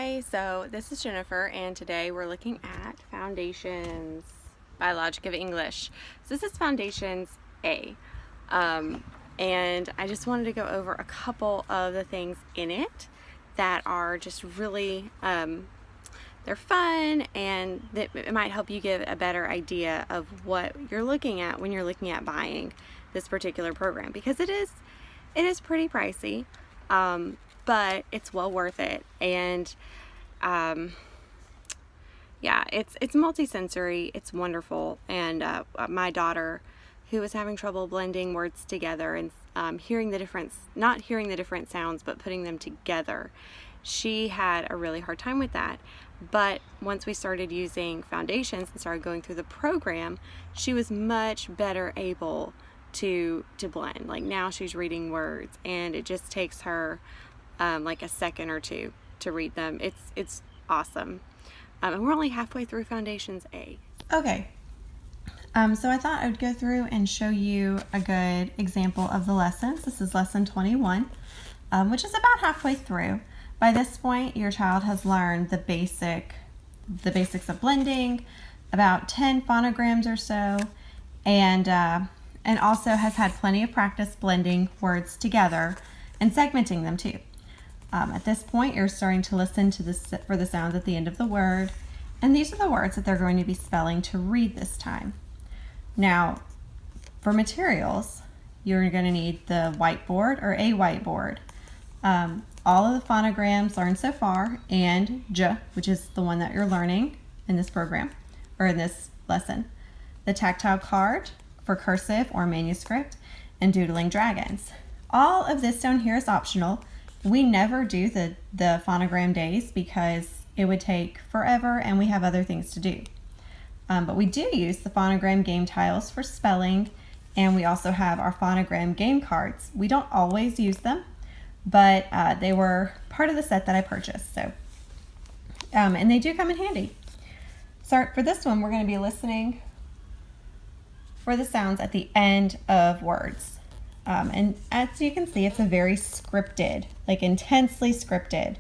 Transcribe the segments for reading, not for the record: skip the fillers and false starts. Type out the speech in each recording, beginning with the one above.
Hi, so this is Jennifer, and today we're looking at Foundations by Logic of English. So this is Foundations A, and I just wanted to go over a couple of the things in it that are just really, they're fun, and that it might help you get a better idea of what you're looking at when you're looking at buying this particular program, because it is pretty pricey. But it's well worth it, and yeah, it's multi-sensory, it's wonderful, and my daughter, who was having trouble blending words together and hearing the difference, not hearing the different sounds but putting them together, she had a really hard time with that. But once we started using Foundations and started going through the program, she was much better able to blend. Like, now she's reading words, and it just takes her like a second or two to read them. It's awesome. And we're only halfway through Foundations A. Okay, so I thought I would go through and show you a good example of the lessons. This is lesson 21, which is about halfway through. By this point, your child has learned the basics of blending, about 10 phonograms or so, and also has had plenty of practice blending words together and segmenting them too. At this point, you're starting to listen to for the sounds at the end of the word, and these are the words that they're going to be spelling to read this time. Now, for materials, you're going to need the whiteboard or a whiteboard. All of the phonograms learned so far, and J, which is the one that you're learning in this program, or in this lesson. The tactile card for cursive or manuscript, and doodling dragons. All of this down here is optional. We never do the phonogram days because it would take forever and we have other things to do. But we do use the phonogram game tiles for spelling, and we also have our phonogram game cards. We don't always use them, but they were part of the set that I purchased. So, and they do come in handy. So for this one, we're going to be listening for the sounds at the end of words. And as you can see, it's a very scripted, like intensely scripted.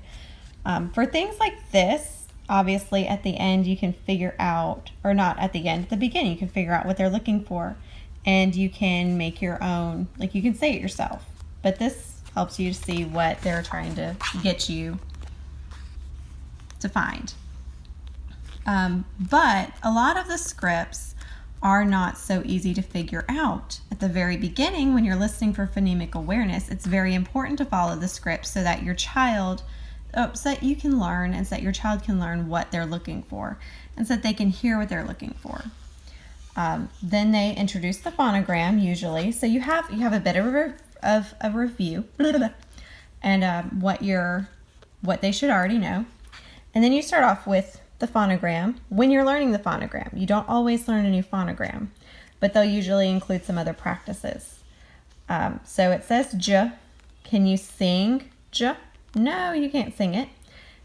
For things like this, obviously at the end you can figure out, or not at the end, at the beginning you can figure out what they're looking for, and you can make your own, like you can say it yourself. But this helps you to see what they're trying to get you to find. But a lot of the scripts are not so easy to figure out. At the very beginning, when you're listening for phonemic awareness, it's very important to follow the script so that your child, so that you can learn, and so that your child can learn what they're looking for, and so that they can hear what they're looking for. Then they introduce the phonogram usually, so you have a bit of a review and what they should already know, and then you start off with the phonogram. When you're learning the phonogram, you don't always learn a new phonogram, but they'll usually include some other practices. So it says J. Can you sing J? No, you can't sing it.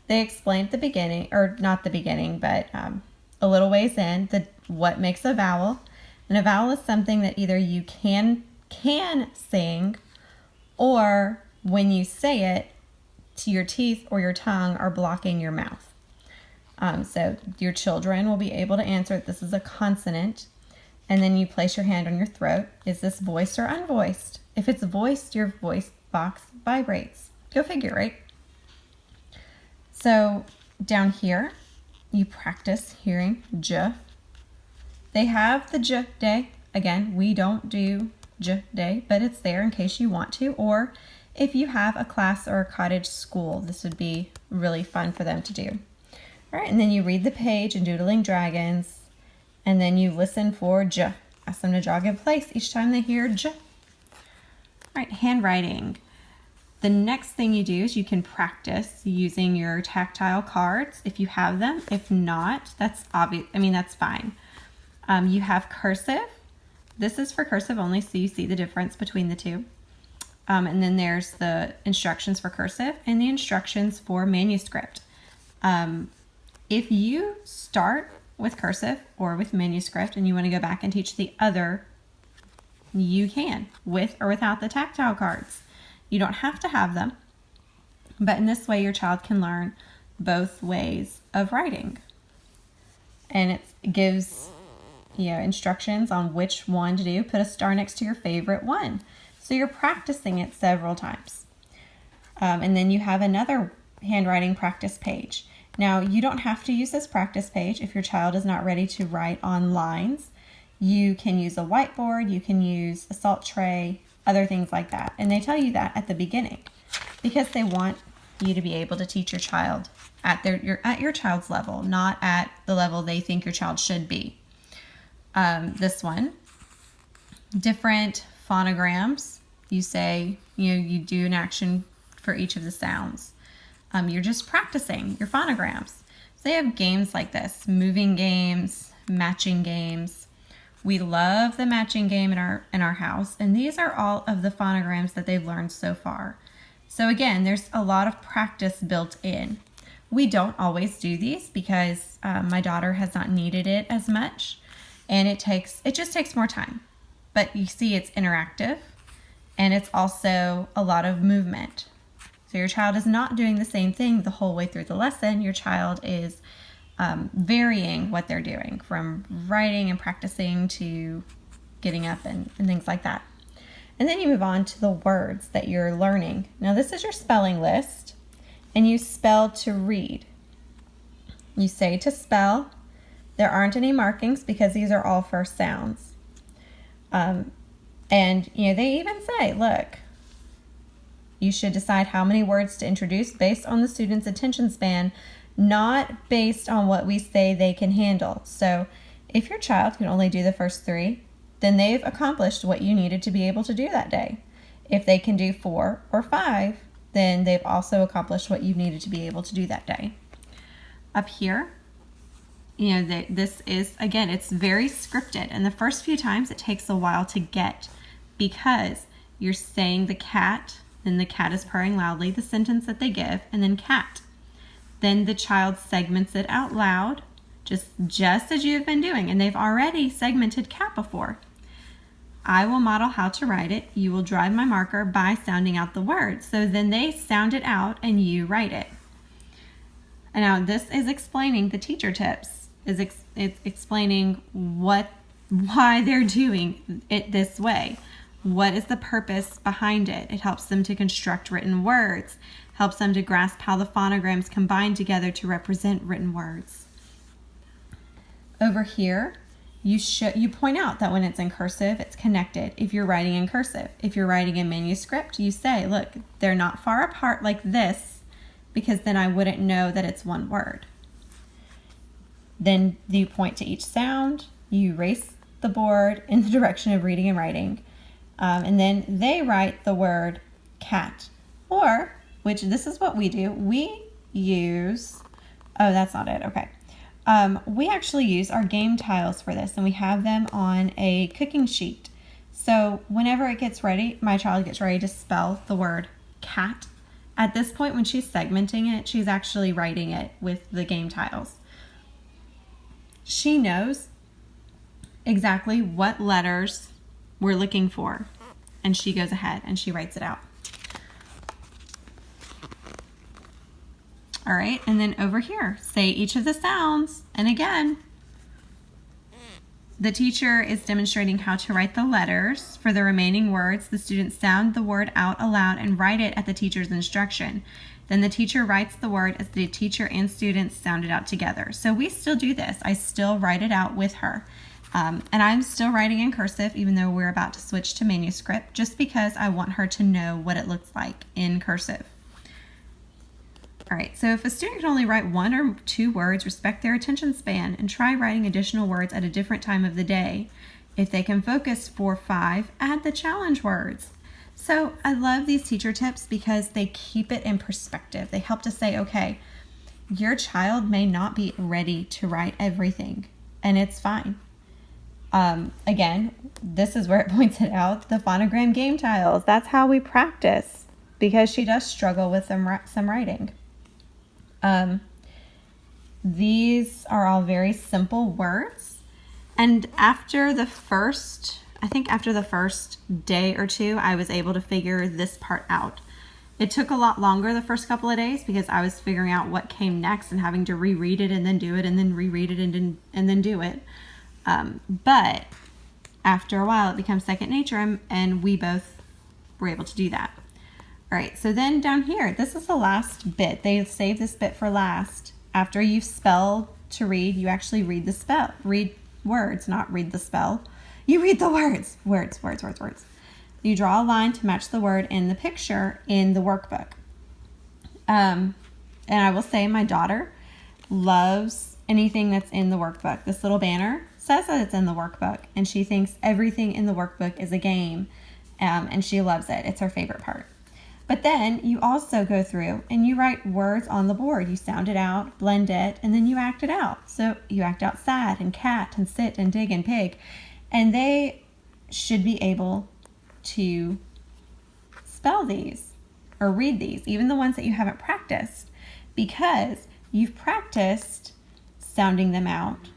They explain at the beginning, or not the beginning, but a little ways in, what makes a vowel. And a vowel is something that either you can sing, or when you say it, your teeth or your tongue are blocking your mouth. So your children will be able to answer that this is a consonant, and then you place your hand on your throat. Is this voiced or unvoiced? If it's voiced, your voice box vibrates. Go figure, right? So down here, you practice hearing J. They have the J day. Again, we don't do J day, but it's there in case you want to, or if you have a class or a cottage school, this would be really fun for them to do. All right, and then you read the page in Doodling Dragons, and then you listen for J. Ask them to jog in place each time they hear J. All right, handwriting. The next thing you do is you can practice using your tactile cards if you have them. If not, that's obvious. I mean, that's fine. You have cursive. This is for cursive only, so you see the difference between the two. And then there's the instructions for cursive and the instructions for manuscript. If you start with cursive or with manuscript and you want to go back and teach the other, you can, with or without the tactile cards. You don't have to have them, but in this way your child can learn both ways of writing. And it gives, instructions on which one to do. Put a star next to your favorite one. So you're practicing it several times. And then you have another handwriting practice page. Now, you don't have to use this practice page if your child is not ready to write on lines. You can use a whiteboard, you can use a salt tray, other things like that. And they tell you that at the beginning because they want you to be able to teach your child at your child's level, not at the level they think your child should be. This one, different phonograms. You say, you do an action for each of the sounds. You're just practicing your phonograms. So they have games like this, moving games, matching games. We love the matching game in our house, and these are all of the phonograms that they've learned so far. So again, there's a lot of practice built in. We don't always do these because my daughter has not needed it as much, and it just takes more time. But you see, it's interactive, and it's also a lot of movement. So your child is not doing the same thing the whole way through the lesson. Your child is varying what they're doing, from writing and practicing to getting up and things like that. And then you move on to the words that you're learning. Now this is your spelling list, and you spell to read. You say to spell. There aren't any markings because these are all first sounds. And they even say, look, you should decide how many words to introduce based on the student's attention span, not based on what we say they can handle. So if your child can only do the first 3, then they've accomplished what you needed to be able to do that day. If they can do 4 or 5, then they've also accomplished what you needed to be able to do that day. Up here, this is, again, it's very scripted. And the first few times it takes a while to get because you're saying the cat, then the cat is purring loudly, the sentence that they give, and then cat. Then the child segments it out loud, just as you have been doing, and they've already segmented cat before. I will model how to write it. You will drive my marker by sounding out the word. So then they sound it out and you write it. And now this is explaining the teacher tips. It's explaining why they're doing it this way. What is the purpose behind it? It helps them to construct written words, helps them to grasp how the phonograms combine together to represent written words. Over here, you point out that when it's in cursive, it's connected. If you're writing in cursive, if you're writing in manuscript, you say, look, they're not far apart like this, because then I wouldn't know that it's one word. Then you point to each sound, you erase the board in the direction of reading and writing. And then they write the word cat, or, which this is what we do, we use, oh, that's not it, okay. We actually use our game tiles for this, and we have them on a cooking sheet. So whenever it gets ready, my child gets ready to spell the word cat. At this point, when she's segmenting it, she's actually writing it with the game tiles. She knows exactly what letters we're looking for, and she goes ahead and she writes it out. All right, and then over here, say each of the sounds, and again, the teacher is demonstrating how to write the letters for the remaining words. The students sound the word out aloud and write it at the teacher's instruction. Then the teacher writes the word as the teacher and students sound it out together. So we still do this. I still write it out with her. And I'm still writing in cursive, even though we're about to switch to manuscript, just because I want her to know what it looks like in cursive. All right, so if a student can only write 1 or 2 words, respect their attention span and try writing additional words at a different time of the day. If they can focus 4 or 5, add the challenge words. So I love these teacher tips because they keep it in perspective. They help to say, okay, your child may not be ready to write everything, and it's fine. Again, this is where it points it out, the phonogram game tiles. That's how we practice because she does struggle with some writing. These are all very simple words. And after the first day or 2, I was able to figure this part out. It took a lot longer the first couple of days because I was figuring out what came next and having to reread it and then do it and then reread it and then do it. But after a while, it becomes second nature, and we both were able to do that. All right, so then down here, this is the last bit. They save this bit for last. After you've spelled to read, you actually read the spell. Read words, not read the spell. You read the words. Words. You draw a line to match the word in the picture in the workbook. And I will say my daughter loves anything that's in the workbook. This little banner says that it's in the workbook, and she thinks everything in the workbook is a game, and she loves it. It's her favorite part. But then you also go through and you write words on the board. You sound it out, blend it, and then you act it out. So you act out sad and cat and sit and dig and pig. And they should be able to spell these or read these, even the ones that you haven't practiced, because you've practiced sounding them out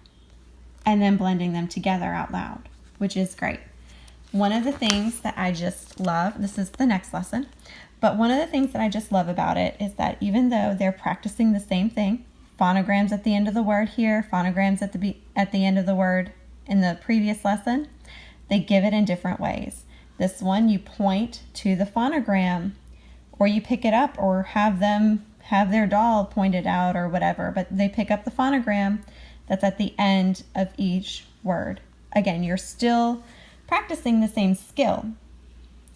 and then blending them together out loud, which is great. One of the things that I just love, this is the next lesson, but one of the things that I just love about it is that even though they're practicing the same thing, phonograms at the end of the word here, phonograms at the end of the word in the previous lesson, they give it in different ways. This one, you point to the phonogram, or you pick it up, or have them have their doll pointed out or whatever, but they pick up the phonogram that's at the end of each word. Again, you're still practicing the same skill,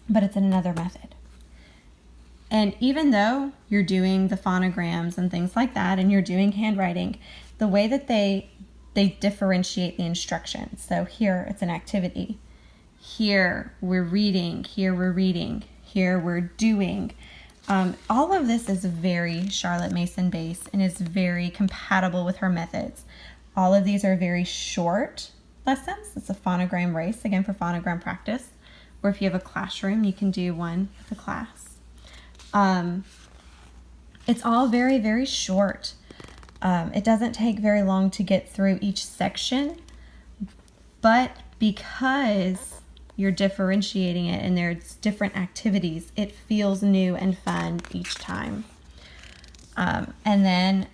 but it's in another method. And even though you're doing the phonograms and things like that, and you're doing handwriting, the way that they differentiate the instructions. So here it's an activity. Here we're reading, here we're reading, here we're doing. All of this is very Charlotte Mason based and is very compatible with her methods. All of these are very short lessons. It's a phonogram race, again, for phonogram practice. Or if you have a classroom, you can do one with a class. It's all very, very short. It doesn't take very long to get through each section, but because you're differentiating it and there's different activities, it feels new and fun each time. And then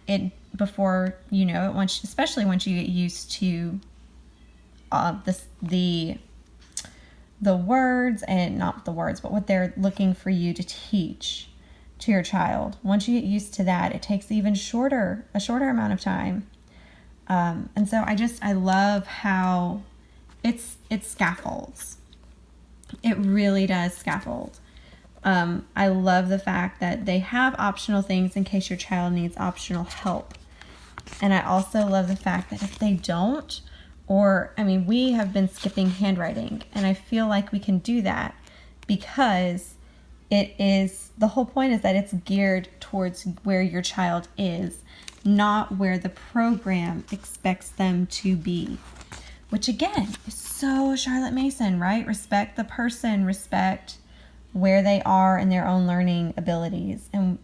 before you know it, especially once you get used to the words, and not the words, but what they're looking for you to teach to your child. Once you get used to that, it takes a shorter amount of time. And so I love how it scaffolds. It really does scaffold. I love the fact that they have optional things in case your child needs optional help. And I also love the fact that if they don't, we have been skipping handwriting, and I feel like we can do that because the whole point is that it's geared towards where your child is, not where the program expects them to be. Which again is so Charlotte Mason, right? Respect the person, respect where they are in their own learning abilities. And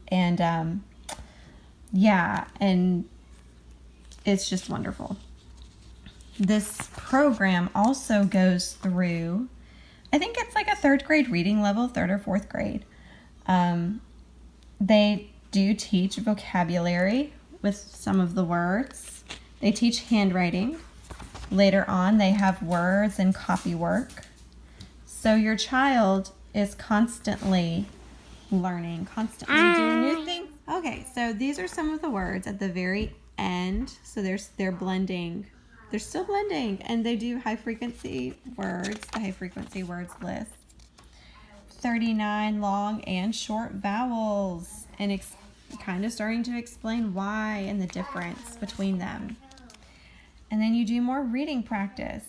it's just wonderful. This program also goes through, I think it's like a third grade reading level, third or fourth grade. They do teach vocabulary with some of the words. They teach handwriting. Later on, they have words and copy work. So your child is constantly learning, constantly doing new things. Okay, so these are some of the words at the very end. So they're blending. They're still blending, and they do high frequency words, the high frequency words list. 39 long and short vowels, and kind of starting to explain why and the difference between them. And then you do more reading practice.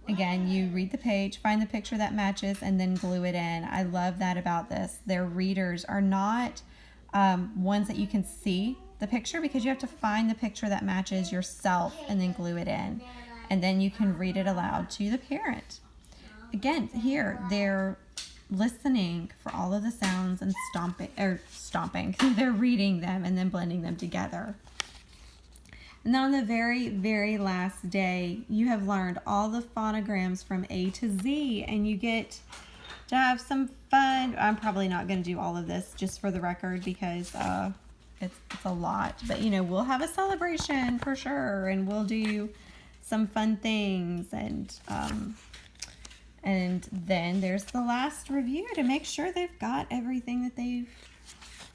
Again, you read the page, find the picture that matches, and then glue it in. I love that about this. Their readers are not ones that you can see the picture, because you have to find the picture that matches yourself and then glue it in. And then you can read it aloud to the parent. Again, here, they're listening for all of the sounds and stomping. They're reading them and then blending them together. And then on the very, very last day, you have learned all the phonograms from A to Z, and you get to have some fun. I'm probably not going to do all of this, just for the record, because it's a lot. But you know, we'll have a celebration for sure, and we'll do some fun things, and then there's the last review to make sure they've got everything that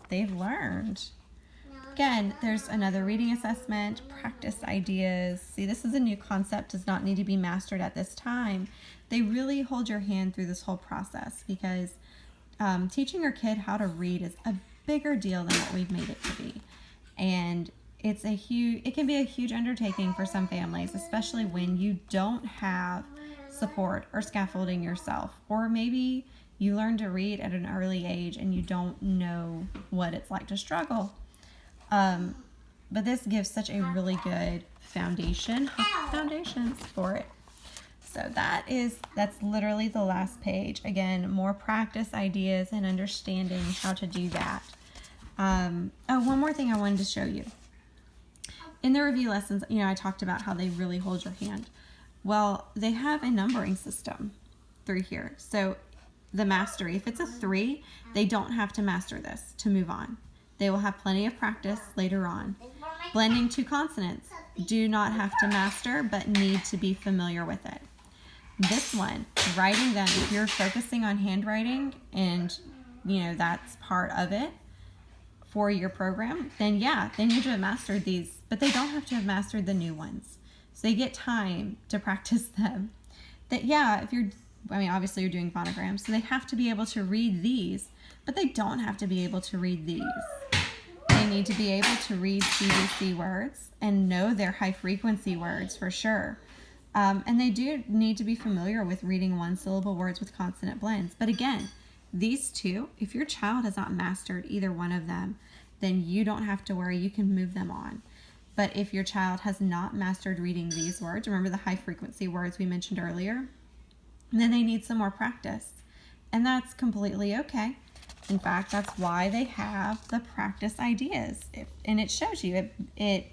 they've learned. Again, there's another reading assessment, practice ideas. See, this is a new concept, does not need to be mastered at this time. They really hold your hand through this whole process, because teaching your kid how to read is a bigger deal than what we've made it to be. And it can be a huge undertaking for some families, especially when you don't have support or scaffolding yourself, or maybe you learn to read at an early age and you don't know what it's like to struggle. But this gives such a really good foundations for it. So that's literally the last page. Again, more practice ideas and understanding how to do that. One more thing I wanted to show you. In the review lessons, you know, I talked about how they really hold your hand. Well, they have a numbering system through here. So the mastery, if it's a 3, they don't have to master this to move on. They will have plenty of practice later on. Blending 2 consonants, do not have to master, but need to be familiar with it. This one, writing them, if you're focusing on handwriting and, you know, that's part of it for your program, then yeah, they need to have mastered these, but they don't have to have mastered the new ones. So they get time to practice them. That, yeah, obviously you're doing phonograms, so they have to be able to read these, but they don't have to be able to read these. They need to be able to read CVC words and know their high frequency words for sure. And they do need to be familiar with reading 1-syllable words with consonant blends. But again, these 2, if your child has not mastered either one of them, then you don't have to worry, you can move them on. But if your child has not mastered reading these words, remember the high frequency words we mentioned earlier, then they need some more practice. And that's completely okay. In fact, that's why they have the practice ideas. And it shows you, it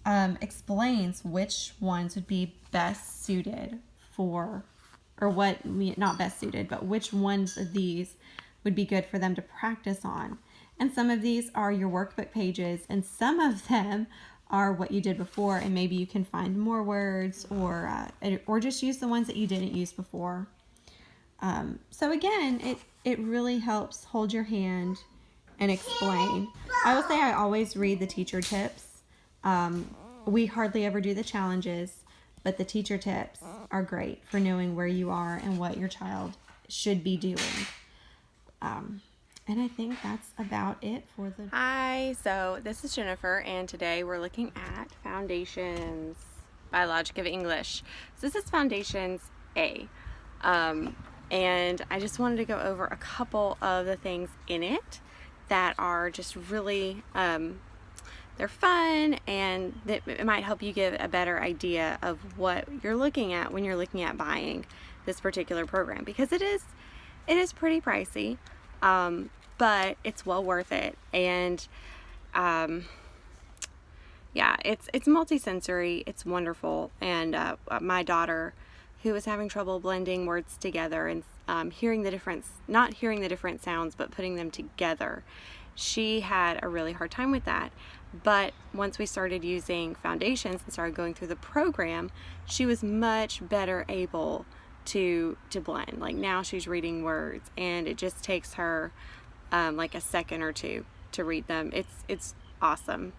explains which ones would be best suited for, or what, not best suited, but which ones of these would be good for them to practice on. And some of these are your workbook pages, and some of them are what you did before, and maybe you can find more words, or just use the ones that you didn't use before. So again, it really helps hold your hand and explain. I will say I always read the teacher tips. We hardly ever do the challenges, but the teacher tips are great for knowing where you are and what your child should be doing. And I think that's about it for the... Hi, so this is Jennifer, and today we're looking at Foundations by Logic of English. So this is Foundations A. And I just wanted to go over a couple of the things in it that are just really, they're fun, and that it might help you get a better idea of what you're looking at when you're looking at buying this particular program, because it is pretty pricey, but it's well worth it. And yeah, it's multisensory, it's wonderful. And my daughter, who was having trouble blending words together and not hearing the different sounds, but putting them together, she had a really hard time with that. But once we started using Foundations and started going through the program, she was much better able to blend. Like now she's reading words, and it just takes her like a second or two to read them. It's awesome.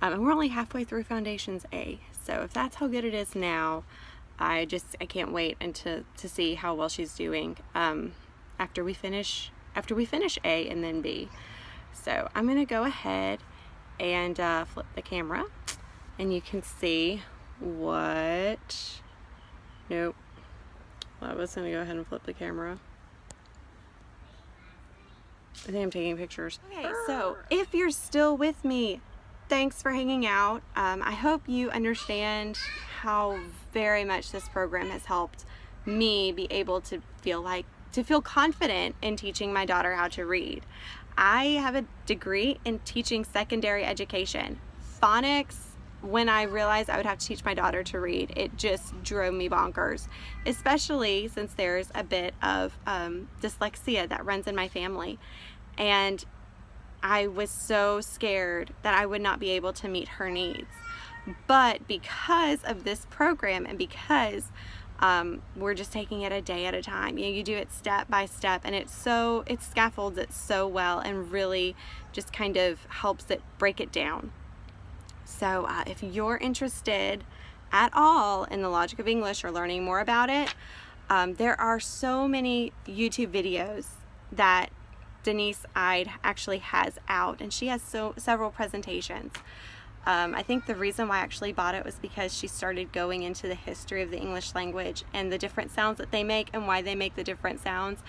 And we're only halfway through Foundations A, so if that's how good it is now, I can't wait to see how well she's doing after we finish A and then B. So I'm gonna go ahead and flip the camera, and you can see what. Nope. Well, I was gonna go ahead and flip the camera. I think I'm taking pictures. Okay, so if you're still with me, thanks for hanging out. I hope you understand how very much this program has helped me be able to feel confident in teaching my daughter how to read. I have a degree in teaching secondary education. Phonics when I realized I would have to teach my daughter to read, it just drove me bonkers, especially since there's a bit of dyslexia that runs in my family. And I was so scared that I would not be able to meet her needs. But because of this program, and because we're just taking it a day at a time, you do it step by step, and it scaffolds it so well, and really just kind of helps it break it down. So if you're interested at all in the logic of English or learning more about it, there are so many YouTube videos that Denise Ide actually has out, and she has several presentations. I think the reason why I actually bought it was because she started going into the history of the English language and the different sounds that they make and why they make the different sounds,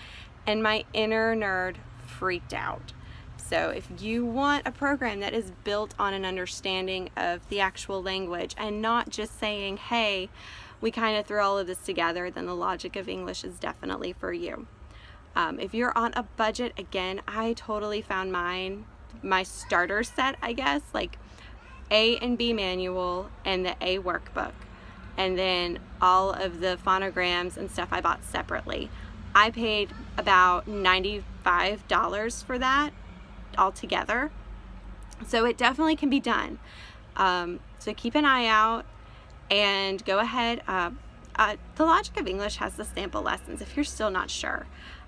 and my inner nerd freaked out. So if you want a program that is built on an understanding of the actual language and not just saying, hey, we kind of threw all of this together, then the logic of English is definitely for you. If you're on a budget, again, I totally found my starter set, I guess, like A and B manual and the A workbook, and then all of the phonograms and stuff I bought separately. I paid about $95 for that altogether, so it definitely can be done. So keep an eye out and go ahead. The logic of English has the sample lessons if you're still not sure.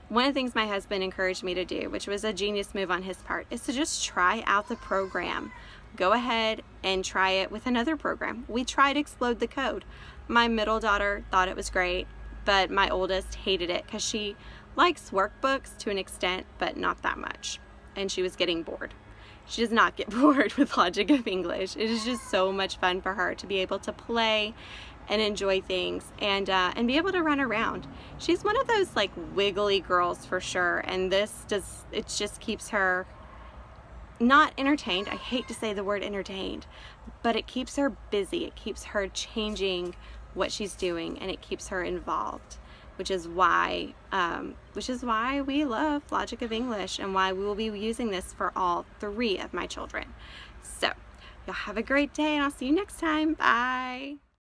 One of the things my husband encouraged me to do, which was a genius move on his part, is to just try out the program. Go ahead and try it with another program. We tried Explode the Code. My middle daughter thought it was great, but my oldest hated it because she likes workbooks to an extent, but not that much. And she was getting bored. She does not get bored with logic of English. It is just so much fun for her to be able to play and enjoy things, and be able to run around. She's one of those like wiggly girls for sure, and it just keeps her not entertained. I hate to say the word entertained, but it keeps her busy. It keeps her changing what she's doing, and it keeps her involved, which is why we love logic of English, and why we will be using this for all 3 of my children. So y'all have a great day, and I'll see you next time. Bye.